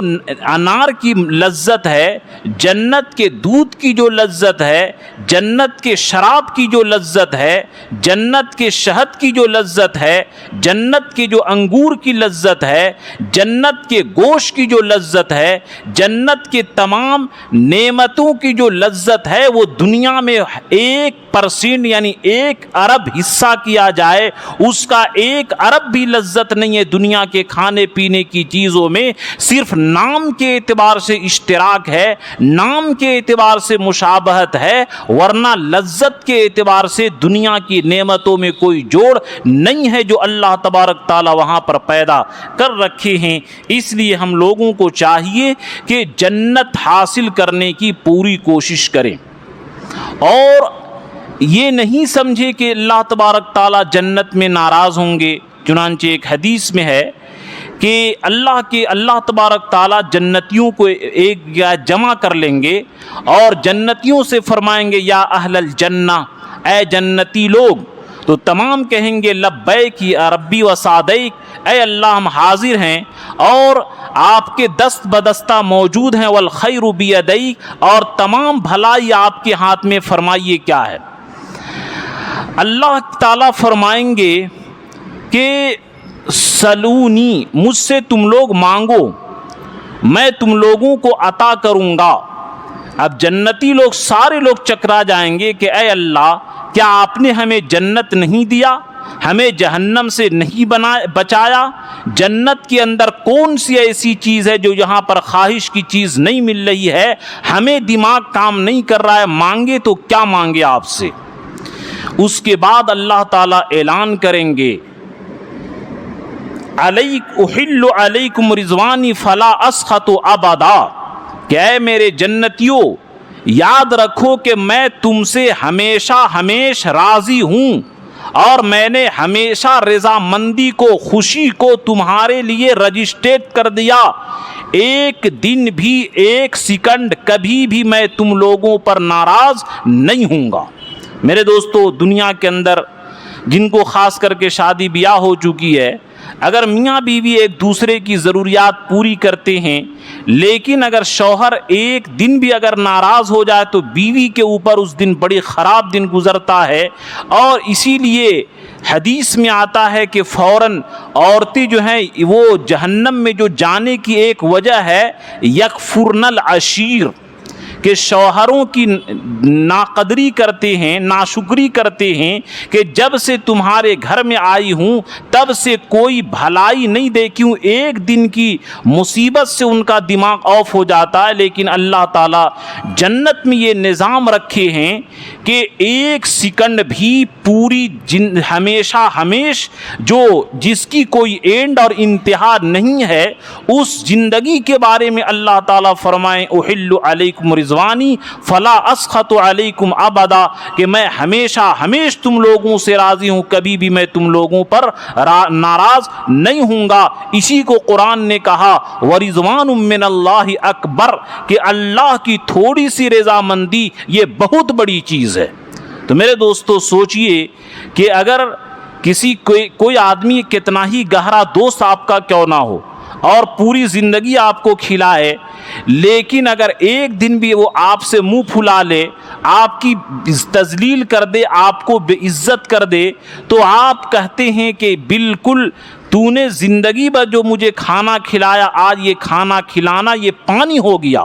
انار کی لذت ہے، جنت کے دودھ کی جو لذت ہے، جنت کے شراب کی جو لذت ہے، جنت کے شہد کی جو لذت ہے، جنت کے جو انگور کی لذت ہے، جنت کے گوشت کی جو لذت ہے، جنت کے تمام نعمتوں کی جو لذت ہے، وہ دنیا میں 1% یعنی 1 ارب حصہ کیا جائے، اس کا 1 ارب بھی لذت نہیں ہے دنیا کے کھانے پینے کی چیزوں میں، صرف نام کے اعتبار سے اشتراک ہے، نام کے اعتبار سے مشابہت ہے، ورنہ لذت کے اعتبار سے دنیا کی نعمتوں میں کوئی جوڑ نہیں ہے جو اللہ تبارک تعالی وہاں پر پیدا کر رکھے ہیں۔ اس لیے ہم لوگوں کو چاہیے کہ جنت حاصل کرنے کی پوری کوشش کریں، اور یہ نہیں سمجھے کہ اللہ تبارک تعالی جنت میں ناراض ہوں گے۔ چنانچہ ایک حدیث میں ہے کہ اللہ تبارک تعالیٰ جنتیوں کو ایک جمع کر لیں گے اور جنتیوں سے فرمائیں گے یا اہل الجنہ، اے جنتی لوگ، تو تمام کہیں گے لبیک یا ربی و سعدیک، اے اللہ ہم حاضر ہیں اور آپ کے دست بدستہ موجود ہیں، والخیر بیدیک، اور تمام بھلائی آپ کے ہاتھ میں، فرمائیے کیا ہے۔ اللہ تعالیٰ فرمائیں گے کہ سلونی، مجھ سے تم لوگ مانگو، میں تم لوگوں کو عطا کروں گا۔ اب جنتی لوگ سارے لوگ چکرا جائیں گے کہ اے اللہ، کیا آپ نے ہمیں جنت نہیں دیا، ہمیں جہنم سے نہیں بچایا؟ جنت کے اندر کون سی ایسی چیز ہے جو یہاں پر خواہش کی چیز نہیں مل رہی ہے؟ ہمیں دماغ کام نہیں کر رہا ہے، مانگے تو کیا مانگے آپ سے؟ اس کے بعد اللہ تعالیٰ اعلان کریں گے احل علیکم رضوانی فلا اسخط ابدا، کہ اے میرے جنتیوں، یاد رکھو کہ میں تم سے ہمیشہ ہمیش راضی ہوں، اور میں نے ہمیشہ رضامندی کو، خوشی کو تمہارے لیے رجسٹریٹ کر دیا۔ ایک دن بھی ایک سیکنڈ کبھی بھی میں تم لوگوں پر ناراض نہیں ہوں گا۔ میرے دوستو، دنیا کے اندر جن کو خاص کر کے شادی بیاہ ہو چکی ہے، اگر میاں بیوی ایک دوسرے کی ضروریات پوری کرتے ہیں، لیکن اگر شوہر ایک دن بھی اگر ناراض ہو جائے تو بیوی کے اوپر اس دن بڑی خراب دن گزرتا ہے، اور اسی لیے حدیث میں آتا ہے کہ فوراً عورتیں جو ہیں وہ جہنم میں جو جانے کی ایک وجہ ہے یکفرن العشیر، کہ شوہروں کی ناقدری کرتے ہیں، ناشکری کرتے ہیں کہ جب سے تمہارے گھر میں آئی ہوں تب سے کوئی بھلائی نہیں دیکھی ہوں، ایک دن کی مصیبت سے ان کا دماغ آف ہو جاتا ہے۔ لیکن اللہ تعالیٰ جنت میں یہ نظام رکھے ہیں کہ ایک سیکنڈ بھی پوری ہمیشہ جو جس کی کوئی اینڈ اور انتہا نہیں ہے، اس زندگی کے بارے میں اللہ تعالیٰ فرمائیں احل علیکم رضوانی فلا اسخط علیکم ابدا، کہ میں ہمیشہ تم لوگوں سے راضی ہوں، کبھی بھی میں تم لوگوں پر ناراض نہیں ہوں گا۔ اسی کو قرآن نے کہا ورضوان من اللہ اکبر، کہ اللہ کی تھوڑی سی رضامندی یہ بہت بڑی چیز ہے۔ تو میرے دوستو سوچئے کہ اگر کوئی آدمی کتنا ہی گہرا دوست آپ کا کیوں نہ ہو اور پوری زندگی آپ کو کھلائے، لیکن اگر ایک دن بھی وہ آپ سے منہ پھلا لے، آپ کی تذلیل کر دے، آپ کو بے عزت کر دے، تو آپ کہتے ہیں کہ بالکل تو نے زندگی بھر جو مجھے کھانا کھلایا، آج یہ کھانا کھلانا یہ پانی ہو گیا۔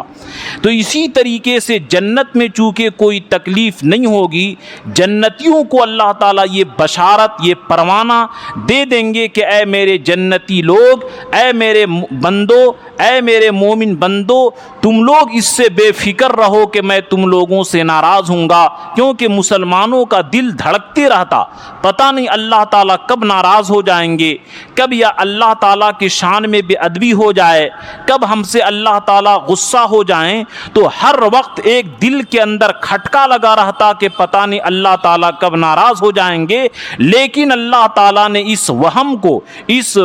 تو اسی طریقے سے جنت میں چونکہ کوئی تکلیف نہیں ہوگی، جنتیوں کو اللہ تعالیٰ یہ بشارت، یہ پروانہ دے دیں گے کہ اے میرے جنتی لوگ، اے میرے بندو، اے میرے مومن بندو، تم لوگ اس سے بے فکر رہو کہ میں تم لوگوں سے ناراض ہوں گا، کیونکہ مسلمانوں کا دل دھڑکتے رہتا، پتہ نہیں اللہ تعالیٰ کب ناراض ہو جائیں گے، کب یا اللہ تعالیٰ کی شان میں بے ادبی ہو جائے، کب ہم سے اللہ تعالیٰ غصہ ہو جائیں۔ تو ہر وقت ایک دل کے اندر کھٹکا لگا رہتا کہ پتہ نہیں اللہ تعالیٰ کب ناراض ہو جائیں گے۔ لیکن اللہ تعالیٰ نے اس وہم کو، اس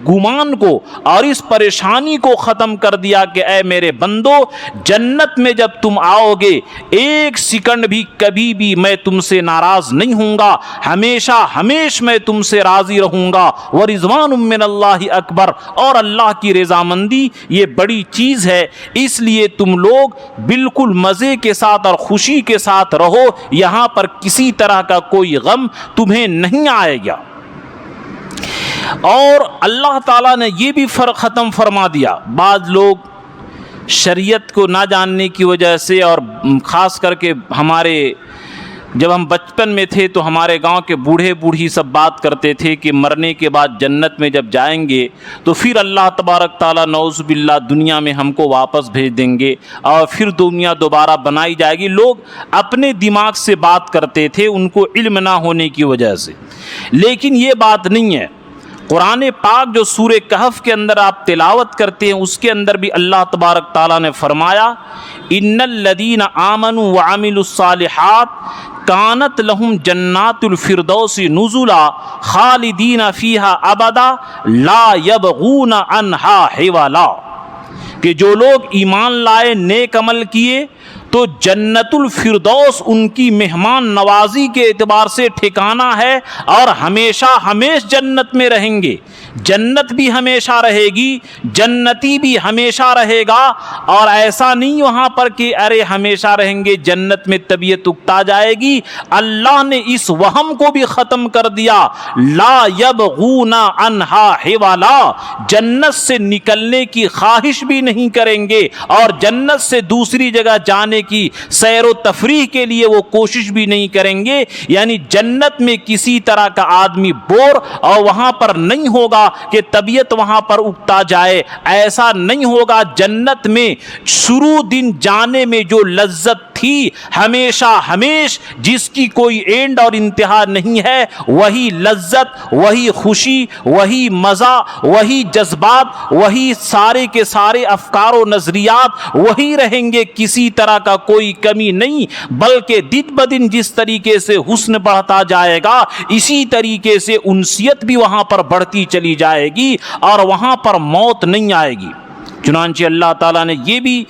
گمان کو اور اس پریشانی کو ختم کر دیا کہ اے میرے بندو، جنت میں جب تم آؤ گے ایک سیکنڈ بھی کبھی بھی میں تم سے ناراض نہیں ہوں گا، ہمیشہ میں تم سے راضی رہوں گا۔ ورضوان من اللہ اکبر، اور اللہ کی رضامندی یہ بڑی چیز ہے، اس لیے تم لوگ بالکل مزے کے ساتھ اور خوشی کے ساتھ رہو، یہاں پر کسی طرح کا کوئی غم تمہیں نہیں آئے گا۔ اور اللہ تعالیٰ نے یہ بھی فرق ختم فرما دیا، بعض لوگ شریعت کو نہ جاننے کی وجہ سے، اور خاص کر کے جب ہم بچپن میں تھے تو ہمارے گاؤں کے بوڑھے بوڑھی سب بات کرتے تھے کہ مرنے کے بعد جنت میں جب جائیں گے تو پھر اللہ تبارک تعالیٰ نعوذ باللہ دنیا میں ہم کو واپس بھیج دیں گے اور پھر دنیا دوبارہ بنائی جائے گی۔ لوگ اپنے دماغ سے بات کرتے تھے، ان کو علم نہ ہونے کی وجہ سے، لیکن یہ بات نہیں ہے۔ قرآن پاک جو سورہ کہف کے اندر آپ تلاوت کرتے ہیں، اس کے اندر بھی اللہ تبارک تعالیٰ نے فرمایا ان الذین آمنوا وعملوا الصالحات کانت لہم جنات الفردوس نزلا خالدین فیہا ابدا لا یبغون عنہا حولا، کہ جو لوگ ایمان لائے، نیک عمل کیے، تو جنت الفردوس ان کی مہمان نوازی کے اعتبار سے ٹھکانہ ہے، اور ہمیشہ جنت میں رہیں گے، جنت بھی ہمیشہ رہے گی، جنتی بھی ہمیشہ رہے گا۔ اور ایسا نہیں وہاں پر کہ ارے ہمیشہ رہیں گے، جنت میں طبیعت اکتا جائے گی، اللہ نے اس وہم کو بھی ختم کر دیا، لا یبغون عنہا حولا، جنت سے نکلنے کی خواہش بھی نہیں کریں گے، اور جنت سے دوسری جگہ جانے کی سیر و تفریح کے لیے وہ کوشش بھی نہیں کریں گے۔ یعنی جنت میں کسی طرح کا آدمی بور اور وہاں پر نہیں ہوگا کہ طبیعت وہاں پر اکتا جائے، ایسا نہیں ہوگا۔ جنت میں شروع دن جانے میں جو لذت تھی ہمیشہ جس کی کوئی اینڈ اور انتہا نہیں ہے، وہی لذت، وہی خوشی، وہی مزہ، وہی جذبات، وہی سارے کے سارے افکار و نظریات وہی رہیں گے، کسی طرح کا کوئی کمی نہیں، بلکہ دن بدن جس طریقے سے حسن بڑھتا جائے گا اسی طریقے سے انسیت بھی وہاں پر بڑھتی چلی جائے گی، اور وہاں پر موت نہیں آئے گی۔ چنانچہ اللہ تعالیٰ نے یہ بھی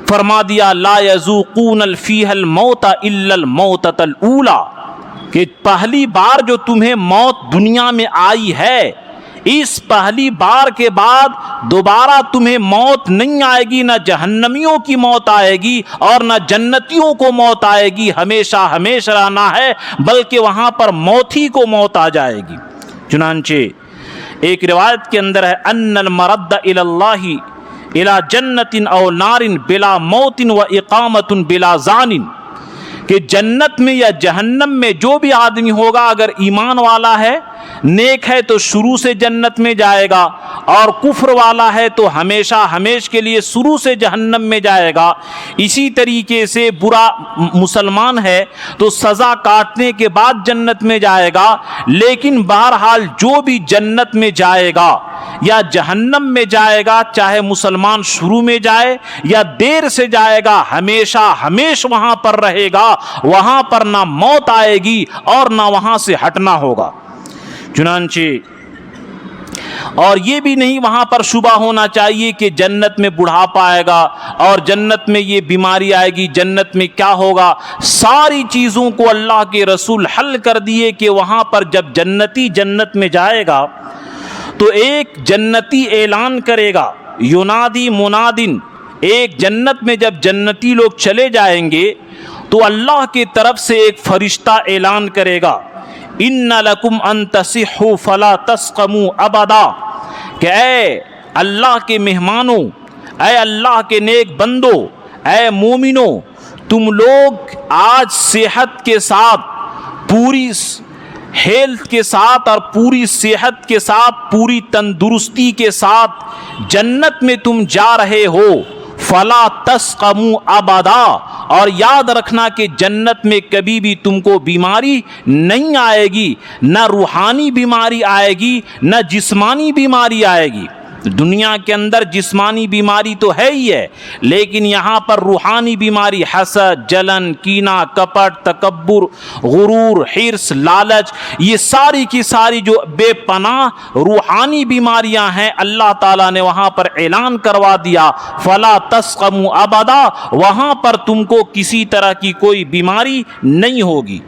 فرما دیا لا یذوقون فیہا الموت الا الموتۃ الاولی، کہ پہلی بار جو تمہیں موت دنیا میں آئی ہے، اس پہلی بار کے بعد دوبارہ تمہیں موت نہیں آئے گی، نہ جہنمیوں کی موت آئے گی اور نہ جنتیوں کو موت آئے گی، ہمیشہ ہمیشہ رہنا ہے، بلکہ وہاں پر موت ہی کو موت آ جائے گی۔ چنانچہ ایک روایت کے اندر ہے ان المرد الی اللہ الی جنت او نار بلا موت و اقامت بلا زان، کہ جنت میں یا جہنم میں جو بھی آدمی ہوگا اگر ایمان والا ہے، نیک ہے، تو شروع سے جنت میں جائے گا، اور کفر والا ہے تو ہمیشہ ہمیش کے لیے شروع سے جہنم میں جائے گا۔ اسی طریقے سے برا مسلمان ہے تو سزا کاٹنے کے بعد جنت میں جائے گا، لیکن بہرحال جو بھی جنت میں جائے گا یا جہنم میں جائے گا، چاہے مسلمان شروع میں جائے یا دیر سے جائے گا، ہمیشہ ہمیش وہاں پر رہے گا، وہاں پر نہ موت آئے گی اور نہ وہاں سے ہٹنا ہوگا۔ چنانچہ اور یہ بھی نہیں وہاں پر شبہ ہونا چاہیے کہ جنت میں بڑھاپا آئے گا اور جنت میں یہ بیماری آئے گی، جنت میں کیا ہوگا، ساری چیزوں کو اللہ کے رسول حل کر دیے کہ وہاں پر جب جنتی جنت میں جائے گا تو ایک جنتی اعلان کرے گا، ینادی منادن، ایک جنت میں جب جنتی لوگ چلے جائیں گے تو اللہ کی طرف سے ایک فرشتہ اعلان کرے گا ان لکم ان تصحوا فلا تسقموا ابدا، کہ اے اللہ کے مہمانوں، اے اللہ کے نیک بندو، اے مومنوں، تم لوگ آج صحت کے ساتھ، پوری ہیلتھ کے ساتھ اور پوری صحت کے ساتھ، پوری تندرستی کے ساتھ جنت میں تم جا رہے ہو، فلا تسقموا ابدا، اور یاد رکھنا کہ جنت میں کبھی بھی تم کو بیماری نہیں آئے گی، نہ روحانی بیماری آئے گی نہ جسمانی بیماری آئے گی۔ دنیا کے اندر جسمانی بیماری تو ہے ہی ہے، لیکن یہاں پر روحانی بیماری، حسد، جلن، کینہ، کپٹ، تکبر، غرور، حرص، لالچ، یہ ساری کی ساری جو بے پناہ روحانی بیماریاں ہیں، اللہ تعالیٰ نے وہاں پر اعلان کروا دیا فلا تسقموا ابدا، وہاں پر تم کو کسی طرح کی کوئی بیماری نہیں ہوگی۔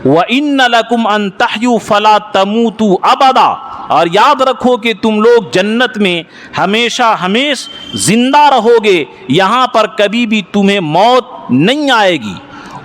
وَإِنَّ لَكُمْ أَن تَحْيُوا فَلَا تَمُوتُوا أَبَدًا، اور یاد رکھو کہ تم لوگ جنت میں ہمیشہ ہمیش زندہ رہو گے، یہاں پر کبھی بھی تمہیں موت نہیں آئے گی۔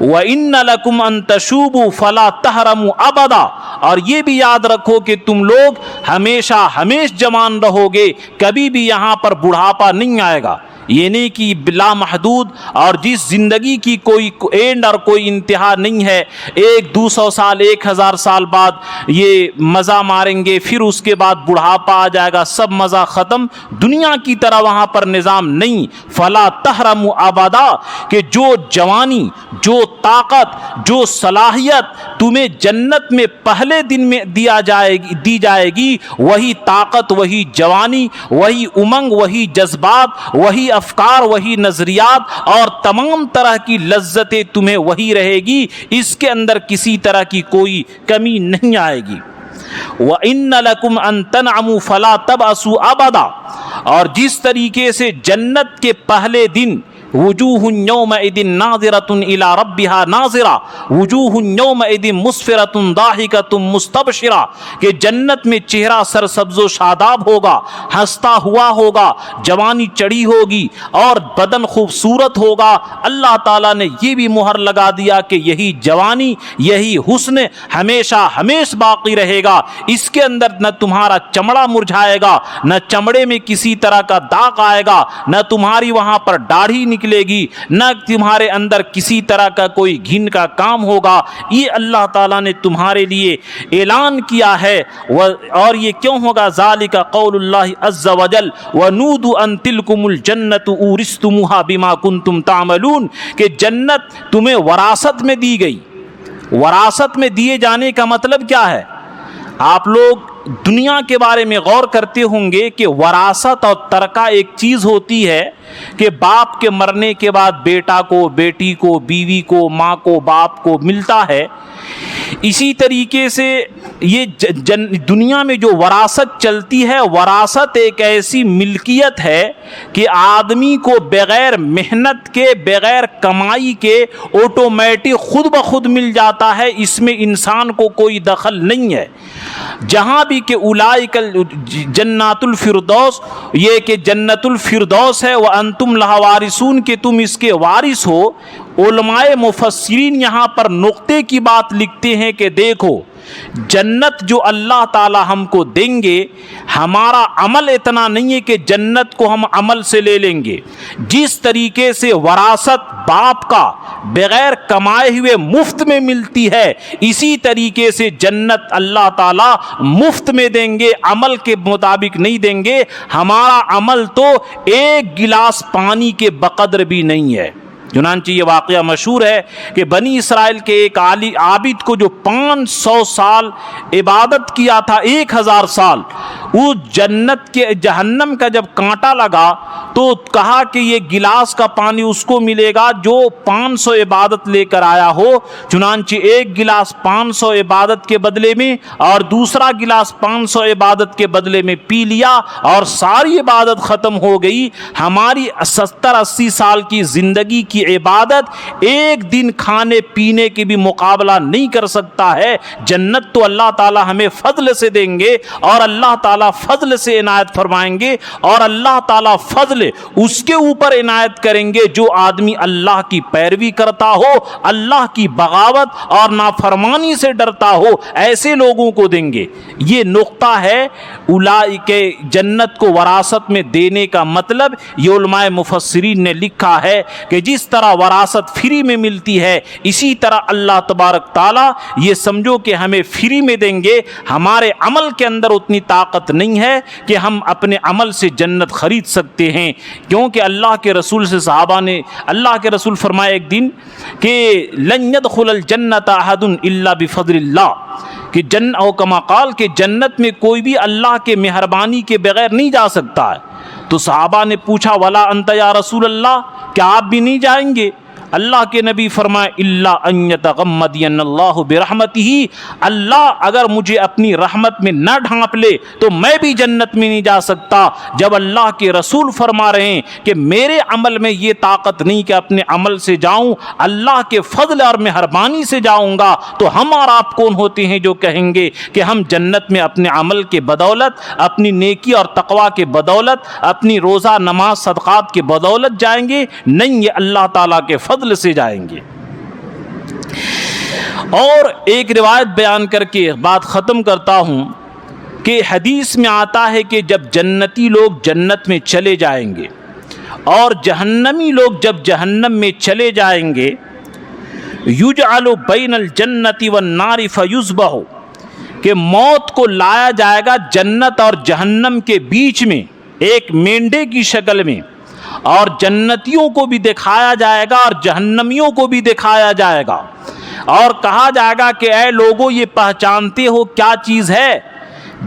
وَإِنَّ لَكُمْ أَن تَشُوبُوا فَلَا تَحْرَمُوا أَبَدًا، اور یہ بھی یاد رکھو کہ تم لوگ ہمیشہ ہمیش جوان رہو گے، کبھی بھی یہاں پر بڑھاپا نہیں آئے گا۔ یہ نہیں کہ بلا محدود اور جس زندگی کی کوئی اینڈ اور کوئی انتہا نہیں ہے، 100-200 سال 1000 سال بعد یہ مزہ ماریں گے، پھر اس کے بعد بڑھاپا آ جائے گا، سب مزہ ختم، دنیا کی طرح وہاں پر نظام نہیں۔ فلا تحرموا ابدا، کہ جو جوانی، جو طاقت، جو صلاحیت تمہیں جنت میں پہلے دن میں دی جائے گی، وہی طاقت، وہی جوانی، وہی امنگ، وہی جذبات، وہی افکار، وہی نظریات اور تمام طرح کی لذتیں تمہیں وہی رہے گی، اس کے اندر کسی طرح کی کوئی کمی نہیں آئے گی۔ وَإِنَّ لَكُمْ أَن تَنْعَمُوا فَلَا تَبْأَسُوا أَبَدًا، اور جس طریقے سے جنت کے پہلے دن وجوہ یومئذ ناظرۃ الی ربها ناظرہ، وجوہ یومئذ مسفرۃ ضاحکۃ مستبشرہ، کہ جنت میں چہرہ سرسبز و شاداب ہوگا، ہنستا ہوا ہوگا، جوانی چڑھی ہوگی اور بدن خوبصورت ہوگا۔ اللہ تعالیٰ نے یہ بھی مہر لگا دیا کہ یہی جوانی، یہی حسن ہمیشہ ہمیش باقی رہے گا، اس کے اندر نہ تمہارا چمڑا مرجھائے گا، نہ چمڑے میں کسی طرح کا داغ آئے گا، نہ تمہاری وہاں پر داڑھی نکلے گی، نہ تمہارے اندر کسی طرح کا کوئی گھن کا کام ہوگا۔ یہ اللہ تعالیٰ نے تمہارے لیے اعلان کیا ہے، اور یہ کیوں ہوگا؟ ذالک قول اللہ عز وجل ونودوا ان تلکم الجنۃ اورثتموها بما کنتم تعملون، کہ جنت تمہیں وراثت میں دی گئی۔ وراثت میں دیے جانے کا مطلب کیا ہے؟ آپ لوگ دنیا کے بارے میں غور کرتے ہوں گے کہ وراثت اور ترکہ ایک چیز ہوتی ہے کہ باپ کے مرنے کے بعد بیٹا کو، بیٹی کو، بیوی کو، ماں کو، باپ کو ملتا ہے۔ اسی طریقے سے یہ دنیا میں جو وراثت چلتی ہے، وراثت ایک ایسی ملکیت ہے کہ آدمی کو بغیر محنت کے، بغیر کمائی کے آٹومیٹک خود بخود مل جاتا ہے، اس میں انسان کو کوئی دخل نہیں ہے۔ جہاں بھی کہ اولئک جنات الفردوس، یہ کہ جنت الفردوس ہے، وانتم لہا وارثون، کہ تم اس کے وارث ہو۔ علماء مفسرین یہاں پر نقطے کی بات لکھتے ہیں کہ دیکھو، جنت جو اللہ تعالی ہم کو دیں گے، ہمارا عمل اتنا نہیں ہے کہ جنت کو ہم عمل سے لے لیں گے۔ جس طریقے سے وراثت باپ کا بغیر کمائے ہوئے مفت میں ملتی ہے، اسی طریقے سے جنت اللہ تعالی مفت میں دیں گے، عمل کے مطابق نہیں دیں گے۔ ہمارا عمل تو ایک گلاس پانی کے بقدر بھی نہیں ہے۔ چنانچہ یہ واقعہ مشہور ہے کہ بنی اسرائیل کے ایک عابد کو جو 500 سال عبادت کیا تھا، 1000 سال، وہ جنت کے جہنم کا جب کانٹا لگا تو کہا کہ یہ گلاس کا پانی اس کو ملے گا جو 500 عبادت لے کر آیا ہو۔ چنانچہ ایک گلاس 500 عبادت کے بدلے میں اور دوسرا گلاس 500 عبادت کے بدلے میں پی لیا اور ساری عبادت ختم ہو گئی۔ ہماری 70-80 سال کی زندگی کی عبادت ایک دن کھانے پینے کے بھی مقابلہ نہیں کر سکتا ہے۔ جنت تو اللہ تعالی ہمیں فضل سے دیں گے اور اللہ تعالی فضل سے عنایت فرمائیں گے، اور اللہ تعالی فضل اس کے اوپر عنایت کریں گے جو آدمی اللہ کی پیروی کرتا ہو، اللہ کی بغاوت اور نافرمانی سے ڈرتا ہو، ایسے لوگوں کو دیں گے۔ یہ نقطہ ہے اولئک جنت کو وراثت میں دینے کا مطلب۔ یہ علماء مفسرین نے لکھا ہے کہ جس طرح وراثت فری میں ملتی ہے، اسی طرح اللہ تبارک تعالی یہ سمجھو کہ ہمیں فری میں دیں گے۔ ہمارے عمل کے اندر اتنی طاقت نہیں ہے کہ ہم اپنے عمل سے جنت خرید سکتے ہیں، کیونکہ اللہ کے رسول سے صحابہ نے، اللہ کے رسول فرمائے ایک دن کہ لن يدخل الجنت احد الا بفضل اللہ، کہ او کما قال، کہ جنت میں کوئی بھی اللہ کے مہربانی کے بغیر نہیں جا سکتا ہے۔ تو صحابہ نے پوچھا ولا انت یا رسول اللہ، کیا آپ بھی نہیں جائیں گے؟ اللہ کے نبی فرمائے الا ان یتغمدنی اللہ برحمتہ، اللہ اگر مجھے اپنی رحمت میں نہ ڈھانپ لے تو میں بھی جنت میں نہیں جا سکتا۔ جب اللہ کے رسول فرما رہے ہیں کہ میرے عمل میں یہ طاقت نہیں کہ اپنے عمل سے جاؤں، اللہ کے فضل اور مہربانی سے جاؤں گا، تو ہم اور آپ کون ہوتے ہیں جو کہیں گے کہ ہم جنت میں اپنے عمل کے بدولت، اپنی نیکی اور تقوی کے بدولت، اپنی روزہ نماز صدقات کے بدولت جائیں گے؟ نہیں، یہ اللہ تعالیٰ کے فضل سے جائیں گے۔ اور ایک روایت بیان کر کے بات ختم کرتا ہوں کہ حدیث میں آتا ہے کہ جب جنتی لوگ جنت میں چلے جائیں گے اور جہنمی لوگ جب جہنم میں چلے جائیں گے، یجعل بین الجنت والنار فیذبح، کہ موت کو لایا جائے گا جنت اور جہنم کے بیچ میں ایک مینڈے کی شکل میں، اور جنتیوں کو بھی دکھایا جائے گا اور جہنمیوں کو بھی دکھایا جائے گا، اور کہا جائے گا کہ اے لوگوں یہ پہچانتے ہو کیا چیز ہے؟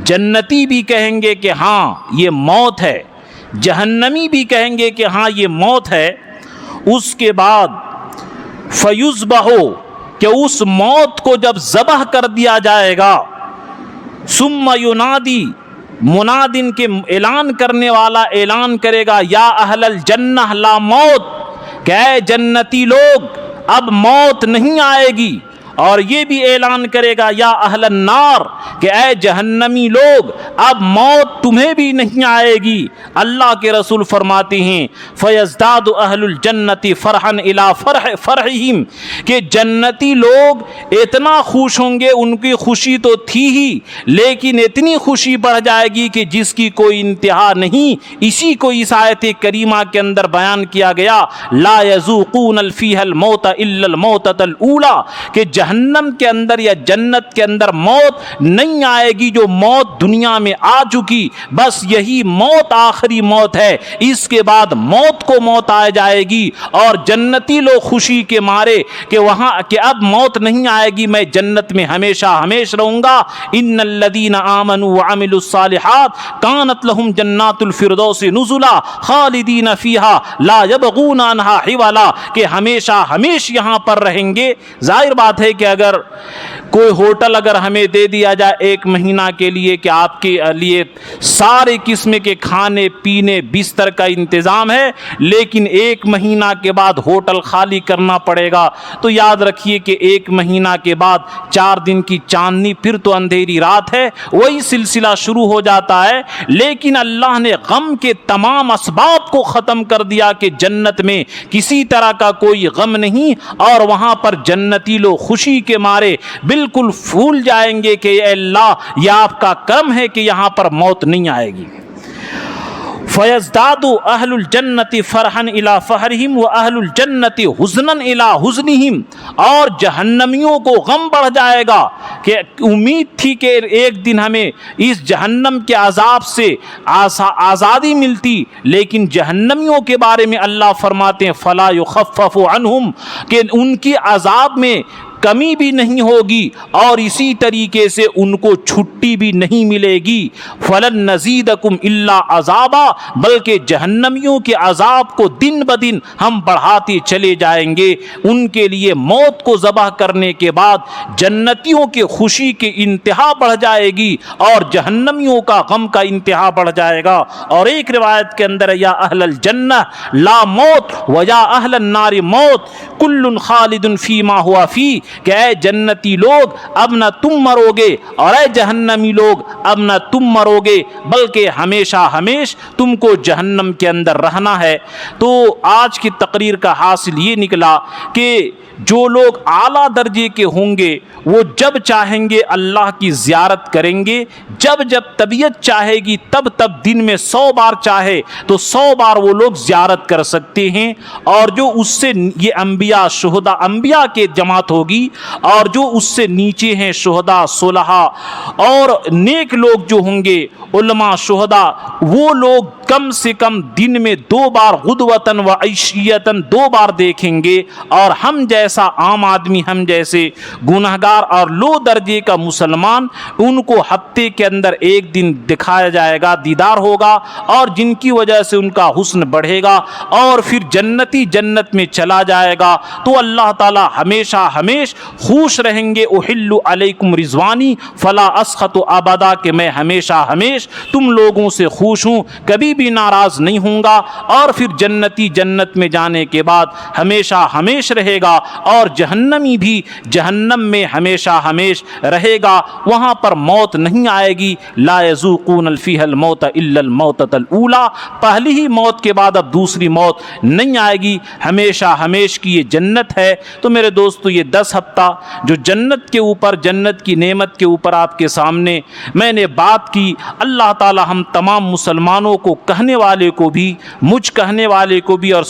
جنتی بھی کہیں گے کہ ہاں یہ موت ہے، جہنمی بھی کہیں گے کہ ہاں یہ موت ہے۔ اس کے بعد فیذبح، کہ اس موت کو جب ذبح کر دیا جائے گا، ثم ینادی، منادن کے اعلان کرنے والا اعلان کرے گا یا اہل الجنہ لا موت، کہ اے جنتی لوگ اب موت نہیں آئے گی، اور یہ بھی اعلان کرے گا یا اہل النار، کہ اے جہنمی لوگ اب موت تمہیں بھی نہیں آئے گی۔ اللہ کے رسول فرماتے ہیں فیزداد اہل الجنت فرحا الی فرحہم، کہ جنتی لوگ اتنا خوش ہوں گے، ان کی خوشی تو تھی ہی لیکن اتنی خوشی بڑھ جائے گی کہ جس کی کوئی انتہا نہیں۔ اسی کو اس آیت کریمہ کے اندر بیان کیا گیا لا یذوقون فیہا الموت الا الموتۃ الاولی، کہ جہنم کے اندر یا جنت کے اندر موت نہیں آئے گی جو موت دنیا میں آ چکی، بس یہی موت آخری موت ہے، اس کے بعد موت کو موت آ جائے گی۔ اور جنتی لوگ خوشی کے مارے کہ وہاں کہ اب موت نہیں آئے گی، میں جنت میں ہمیشہ ہمیش رہوں گا۔ ان الذین آمنوا وعملوا الصالحات کانت لهم جنات الفردوس نزلا خالدین فیہا لا یبغون عنہا حولا، کہ ہمیشہ ہمیش یہاں پر رہیں گے۔ ظاہر بات ہے ہے کہ اگر کوئی ہوٹل اگر ہمیں دے دیا جائے 1 مہینہ کے لیے کہ آپ کے لیے سارے قسم کے کھانے پینے بستر کا انتظام ہے، لیکن 1 مہینہ کے بعد ہوٹل خالی کرنا پڑے گا، تو یاد رکھیے کہ 1 مہینہ کے بعد 4 دن کی چاندنی، پھر تو اندھیری رات ہے، وہی سلسلہ شروع ہو جاتا ہے۔ لیکن اللہ نے غم کے تمام اسباب کو ختم کر دیا کہ جنت میں کسی طرح کا کوئی غم نہیں، اور وہاں پر جنتی لوگ خوشی کے مارے بالکل پھول جائیں گے کہ اے اللہ یہ آپ کا کرم ہے کہ یہاں پر موت نہیں آئے گی۔ فَيَزْدَادُ أَهْلُ الْجَنَّةِ فَرْحًا إِلَىٰ فَرْحِهِمْ وَأَهْلُ الْجَنَّةِ حُزْنًا إِلَىٰ حُزْنِهِمْ، اور جہنمیوں کو غم بڑھ جائے گا کہ امید تھی کہ ایک دن ہمیں اس جہنم کے عذاب سے آزادی ملتی، لیکن جہنمیوں کے بارے میں اللہ فرماتے ہیں فَلَا يُخَفَّفُ عَنْهُمْ، کہ ان کی عذاب میں کمی بھی نہیں ہوگی اور اسی طریقے سے ان کو چھٹی بھی نہیں ملے گی۔ فَلَن نَّزِيدَكُمْ إِلَّا عَذَابًا، بلکہ جہنمیوں کے عذاب کو دن بدن ہم بڑھاتے چلے جائیں گے۔ ان کے لیے موت کو ذبح کرنے کے بعد جنتیوں کے خوشی کے انتہا بڑھ جائے گی اور جہنمیوں کا غم کا انتہا بڑھ جائے گا۔ اور ایک روایت کے اندر یا اہل الجنہ لا موت و یا اہل النار موت کل خالد فیما ہوا فی، کہ اے جنتی لوگ اب نہ تم مرو گے اور اے جہنمی لوگ اب نہ تم مرو گے، بلکہ ہمیشہ ہمیش تم کو جہنم کے اندر رہنا ہے۔ تو آج کی تقریر کا حاصل یہ نکلا کہ جو لوگ اعلیٰ درجے کے ہوں گے وہ جب چاہیں گے اللہ کی زیارت کریں گے، جب جب طبیعت چاہے گی تب تب دن میں 100 بار چاہے تو 100 بار وہ لوگ زیارت کر سکتے ہیں۔ اور جو اس سے یہ انبیاء شہداء انبیاء کے جماعت ہوگی، اور جو اس سے نیچے ہیں شہداء صلحاء اور نیک لوگ جو ہوں گے علماء شہداء، وہ لوگ کم سے کم دن میں 2 بار غدوتاً و عشیتاً 2 بار دیکھیں گے، اور ہم جیسا عام آدمی، ہم جیسے گنہگار اور لو درجے کا مسلمان، ان کو ہفتے کے اندر 1 دن دکھایا جائے گا، دیدار ہوگا، اور جن کی وجہ سے ان کا حسن بڑھے گا اور پھر جنتی جنت میں چلا جائے گا۔ تو اللہ تعالی ہمیشہ ہمیش خوش رہیں گے۔ احل علیکم رضوانی فلا اسخط ابدا، کہ میں ہمیشہ ہمیش تم لوگوں سے خوش ہوں، کبھی بھی ناراض نہیں ہوں گا۔ اور پھر جنتی جنت میں جانے کے بعد ہمیشہ ہمیش رہے گا، اور جہنمی بھی جہنم میں ہمیشہ ہمیش رہے گا، وہاں پر موت نہیں آئے گی۔ لا یذوقون فیہا الموت الا الموتۃ الاولی، پہلی ہی موت کے بعد اب دوسری موت نہیں آئے گی، ہمیشہ ہمیش کی یہ جنت ہے۔ تو میرے دوستو یہ 10 ہفتہ جو جنت کے اوپر، جنت کی نعمت کے اوپر آپ کے سامنے میں نے بات کی، اللہ تعالی ہم تمام مسلمانوں کو، کہنے والے کو بھی، مجھ کہنے والے کو بھی، اور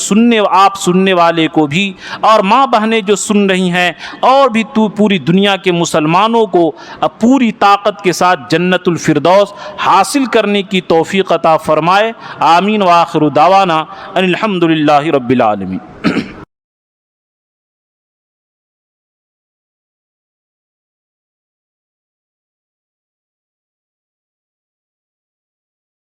آپ سننے والے کو بھی، اور ماں بہنیں جو سن رہی ہیں، اور بھی پوری دنیا کے مسلمانوں کو پوری طاقت کے ساتھ جنت الفردوس حاصل کرنے کی توفیق عطا فرمائے۔ آمین۔ وآخر دعوانا ان الحمد للہ رب العالمین۔